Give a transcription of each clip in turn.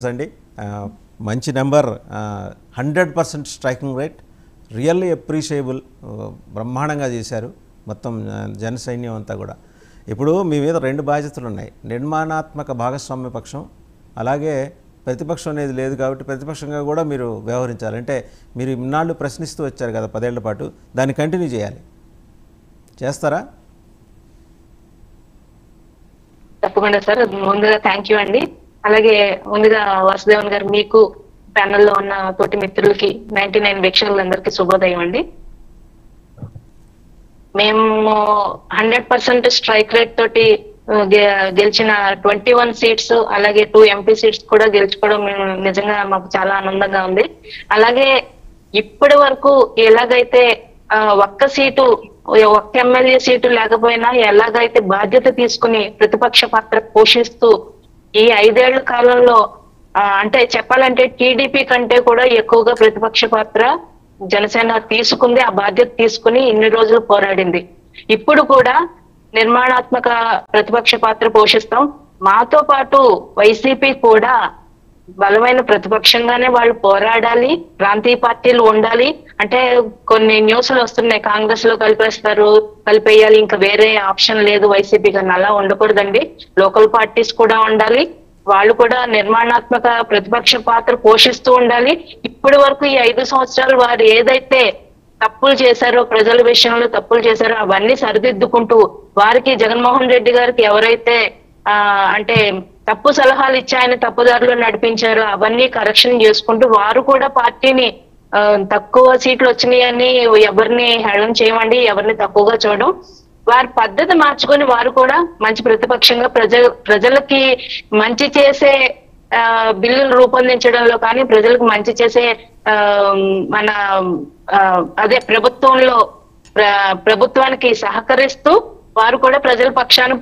అండి మంచి number 100% striking rate really appreciable బ్రహ్మాండంగా చేశారు మొత్తం జన సైన్యం అంతా కూడా. ఇప్పుడు మీ మీద రెండు బాధ్యతలు ఉన్నాయి, నిర్మాణాత్మక భాగస్వామ్య పక్షం అలాగే ప్రతిపక్షం అనేది లేదు కాబట్టి ప్రతిపక్షంగా కూడా మీరు వ్యవహరించాలి. అంటే మీరు ఇన్నాళ్ళు ప్రశ్నిస్తూ వచ్చారు కదా 10 ఏళ్ల పాటు, దాన్ని కంటిన్యూ చేయాలి. చేస్తారా? తప్పకుండా సార్. ముందుగా థ్యాంక్ యూ అండి. అలాగే ముందుగా వాసుదేవన్ గారు, మీకు ప్యానెల్లో ఉన్న తోటి మిత్రులకి 99 వీక్షకులందరికీ శుభోదయం అండి. మేము 100% స్ట్రైక్ రేట్ తోటి గెలిచిన 21 సీట్స్ అలాగే 2 ఎంపీ సీట్స్ కూడా గెలుచుకోవడం నిజంగా మాకు చాలా ఆనందంగా ఉంది. అలాగే ఇప్పటి వరకు ఎలాగైతే ఒక్క ఎమ్మెల్యే సీటు లేకపోయినా ఎలాగైతే బాధ్యత తీసుకుని ప్రతిపక్ష పాత్ర పోషిస్తూ ఈ 5 ఏళ్ల కాలంలో అంటే చెప్పాలంటే టీడీపీ కంటే కూడా ఎక్కువగా ప్రతిపక్ష పాత్ర జనసేన తీసుకుంది, ఆ బాధ్యత తీసుకుని ఇన్ని రోజులు పోరాడింది. ఇప్పుడు కూడా నిర్మాణాత్మక ప్రతిపక్ష పాత్ర పోషిస్తాం. మాతో పాటు వైసీపీ కూడా బలమైన ప్రతిపక్షంగానే వాళ్ళు పోరాడాలి, ప్రాంతీయ పార్టీలు ఉండాలి. అంటే కొన్ని న్యూస్లు వస్తున్నాయి, కాంగ్రెస్ లో కలిపేయాలి, ఇంకా వేరే ఆప్షన్ లేదు వైసీపీ కన్నా. అలా ఉండకూడదండి, లోకల్ పార్టీస్ కూడా ఉండాలి, వాళ్ళు కూడా నిర్మాణాత్మక ప్రతిపక్ష పాత్ర పోషిస్తూ ఉండాలి. ఇప్పటి వరకు ఈ 5 సంవత్సరాలు వారు ఏదైతే తప్పులు చేశారో, ప్రజల విషయంలో తప్పులు చేశారో అవన్నీ సరిదిద్దుకుంటూ వారికి జగన్మోహన్ రెడ్డి గారికి ఎవరైతే అంటే తప్పు సలహాలు ఇచ్చి ఆయన తప్పుదారులు నడిపించారో అవన్నీ కరెక్షన్ చేసుకుంటూ వారు కూడా పార్టీని తక్కువ సీట్లు వచ్చినాయని ఎవరిని హేళన చేయమండి, ఎవరిని తక్కువగా చూడడం, వారి పద్ధతి మార్చుకొని వారు కూడా మంచి ప్రతిపక్షంగా ప్రజలకి మంచి చేసే బిల్లులు రూపొందించడంలో కానీ, ప్రజలకు మంచి చేసే మన అదే ప్రభుత్వానికి సహకరిస్తూ వారు కూడా ప్రజల పక్షాన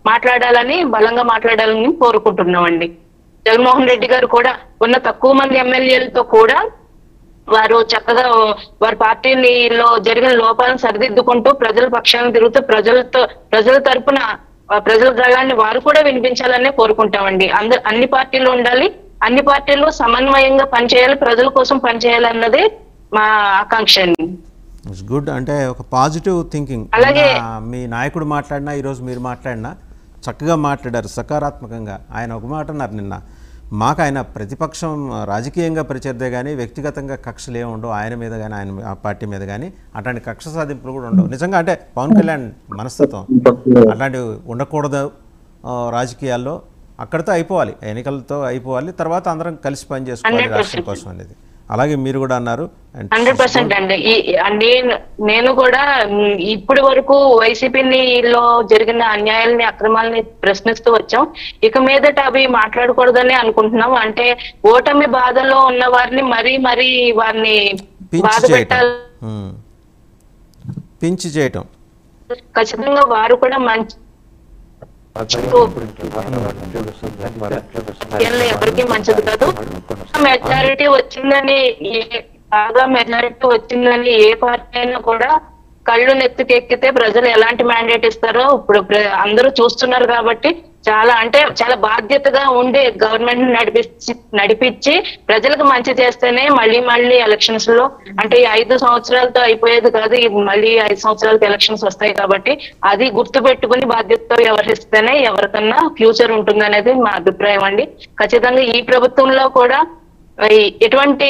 మాట్లాడాలని, బలంగా మాట్లాడాలని కోరుకుంటున్నామండి. జగన్మోహన్ రెడ్డి గారు కూడా ఉన్న తక్కువ మంది ఎమ్మెల్యేలతో కూడా వారు చక్కగా వారి పార్టీలో జరిగిన లోపాలను సరిదిద్దుకుంటూ ప్రజల పక్షాన తిరుగుతూ ప్రజల తరపున ప్రజల గళాన్ని వారు కూడా వినిపించాలనే కోరుకుంటామండి. అన్ని పార్టీలు ఉండాలి, అన్ని పార్టీలు సమన్వయంగా పనిచేయాలి, ప్రజల కోసం పనిచేయాలన్నదే మా ఆకాంక్ష అండి. గుడ్. అంటే ఒక పాజిటివ్ థింకింగ్. అలాగే మీ నాయకుడు మాట్లాడినా, ఈరోజు మీరు మాట్లాడినా చక్కగా మాట్లాడారు, సకారాత్మకంగా. ఆయన ఒక మాట అన్నారు నిన్న, మాకు ఆయన ప్రతిపక్షం రాజకీయంగా ప్రత్యర్థే కానీ వ్యక్తిగతంగా కక్షలు ఏమి ఉండవు ఆయన మీద కానీ, ఆయన ఆ పార్టీ మీద కానీ అట్లాంటి కక్ష సాధింపులు కూడా ఉండవు. నిజంగా అంటే పవన్ కళ్యాణ్ మనస్తత్వం అట్లాంటివి ఉండకూడదు రాజకీయాల్లో. అక్కడితో అయిపోవాలి, ఎన్నికలతో అయిపోవాలి, తర్వాత అందరం కలిసి పని చేసుకోవాలి రాష్ట్రం కోసం అనేది. అలాగే మీరు కూడా అన్నారు. 100% అండి. నేను కూడా ఇప్పటి వరకు వైసీపీలో జరిగిన అన్యాయాలని, అక్రమాలని ప్రశ్నిస్తూ వచ్చాం. ఇక మీదట అవి మాట్లాడకూడదని అనుకుంటున్నాం. అంటే ఓటమి బాధలో ఉన్న వారిని మరీ వారిని బాధ పెట్టాలి, పించి చేయటం ఖచ్చితంగా వారు కూడా మంచి ఎవరికి మంచిది కాదు. మెజారిటీ వచ్చిందని బాగా మెజారిటీ వచ్చిందని ఏ పార్టీ అయినా కూడా కళ్ళు నెత్తికెక్కితే ప్రజలు ఎలాంటి మ్యాండేట్ ఇస్తారో ఇప్పుడు అందరూ చూస్తున్నారు. కాబట్టి చాలా బాధ్యతగా ఉండి గవర్నమెంట్ నడిపించి ప్రజలకు మంచి చేస్తేనే మళ్ళీ ఎలక్షన్స్ లో, అంటే ఈ 5 సంవత్సరాలతో అయిపోయేది కాదు, మళ్ళీ 5 సంవత్సరాలకి ఎలక్షన్స్ వస్తాయి. కాబట్టి అది గుర్తు పెట్టుకుని బాధ్యతతో వ్యవహరిస్తేనే ఎవరికన్నా ఫ్యూచర్ ఉంటుంది అనేది మా అభిప్రాయం అండి. ఖచ్చితంగా ఈ ప్రభుత్వంలో కూడా ఎటువంటి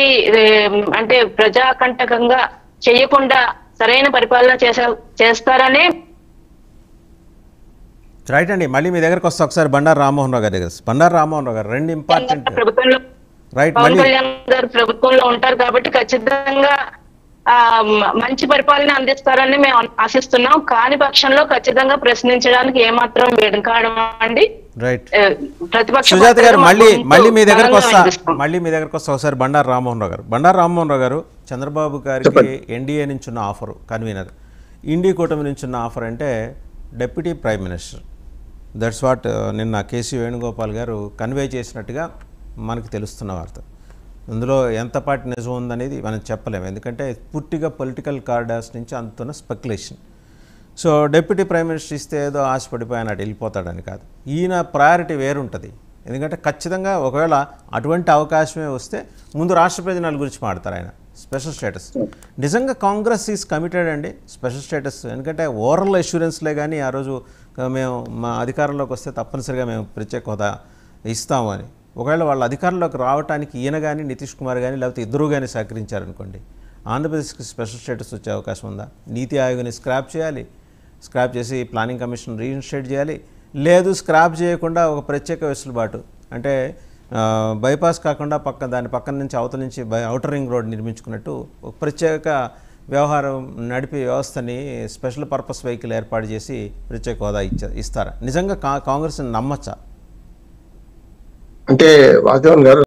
అంటే ప్రజాకంటకంగా చేయకుండా సరైన పరిపాలన చేస్తారనే. రైట్ అండి. మళ్ళీ మీ దగ్గరకు వస్తే ఒకసారి బండారు రామ్మోహన్ రావు గారి దగ్గర. బండారు రామ్మోహన్ రావు గారు, రెండు ఇంపార్టెంట్. ప్రభుత్వంలో పవన్ కళ్యాణ్ గారు ప్రభుత్వంలో ఉంటారు కాబట్టి ఖచ్చితంగా మంచి పరిపాలన అందిస్తారని మేము ఆశిస్తున్నాం. కాని పక్షంలో ఖచ్చితంగా ప్రశ్నించడానికి ఏమాత్రం వెనుకాడమండి. రైట్. ప్రతిపక్ష సుజాత గారు, మళ్ళీ మీ దగ్గరకు వస్తా ఒకసారి. బండారు రామ్మోహన్ రావు గారు, చంద్రబాబు గారికి ఎన్డీఏ నుంచి ఉన్న ఆఫరు, కన్వీనర్, ఇండి కూటమి నుంచి ఉన్న ఆఫర్ అంటే deputy prime minister. That's what నిన్న కేసీ వేణుగోపాల్ గారు కన్వే చేసినట్టుగా మనకు తెలుస్తున్న వార్త. ఇందులో ఎంత పాటి నిజం ఉందనేది మనం చెప్పలేము, ఎందుకంటే పూర్తిగా పొలిటికల్ కార్డర్స్ నుంచి అందుతున్న speculation. So deputy prime minister ఇస్తే ఏదో ఆశపడిపోయి అన్నట్టు వెళ్ళిపోతాడని కాదు. ఈయన ప్రయారిటీ వేరుంటుంది. ఎందుకంటే ఖచ్చితంగా ఒకవేళ అటువంటి అవకాశమే వస్తే ముందు రాష్ట్ర ప్రయోజనాల గురించి మాడతారు ఆయన. స్పెషల్ స్టేటస్ నిజంగా కాంగ్రెస్ ఈజ్ కమిటెడ్ అండి స్పెషల్ స్టేటస్. ఎందుకంటే ఓరల్ అష్యూరెన్స్లే కానీ ఆ రోజు మేము మా అధికారంలోకి వస్తే తప్పనిసరిగా మేము ప్రత్యేక హోదా ఇస్తాము అని. ఒకవేళ వాళ్ళ అధికారంలోకి రావడానికి ఈయన కానీ నితీష్ కుమార్ కానీ లేకపోతే ఇద్దరు కానీ సహకరించారనుకోండి, ఆంధ్రప్రదేశ్కి స్పెషల్ స్టేటస్ వచ్చే అవకాశం ఉందా? నీతి ఆయోగ్ని స్క్రాప్ చేయాలి, స్క్రాప్ చేసి ప్లానింగ్ కమిషన్ రీఇన్స్టేట్ చేయాలి. లేదు స్క్రాప్ చేయకుండా ఒక ప్రత్యేక వెసులుబాటు అంటే బైపాస్ కాకుండా దాని పక్కన నుంచి అవతల నుంచి ఔటర్ రింగ్ రోడ్ నిర్మించుకున్నట్టు ఒక ప్రత్యేక వ్యవహారం నడిపే వ్యవస్థని స్పెషల్ పర్పస్ వెహికల్ ఏర్పాటు చేసి ప్రత్యేక హోదా ఇస్తారా? నిజంగా కాంగ్రెస్ని నమ్మచ్చా? అంటే వాగ్దేవన్ గారు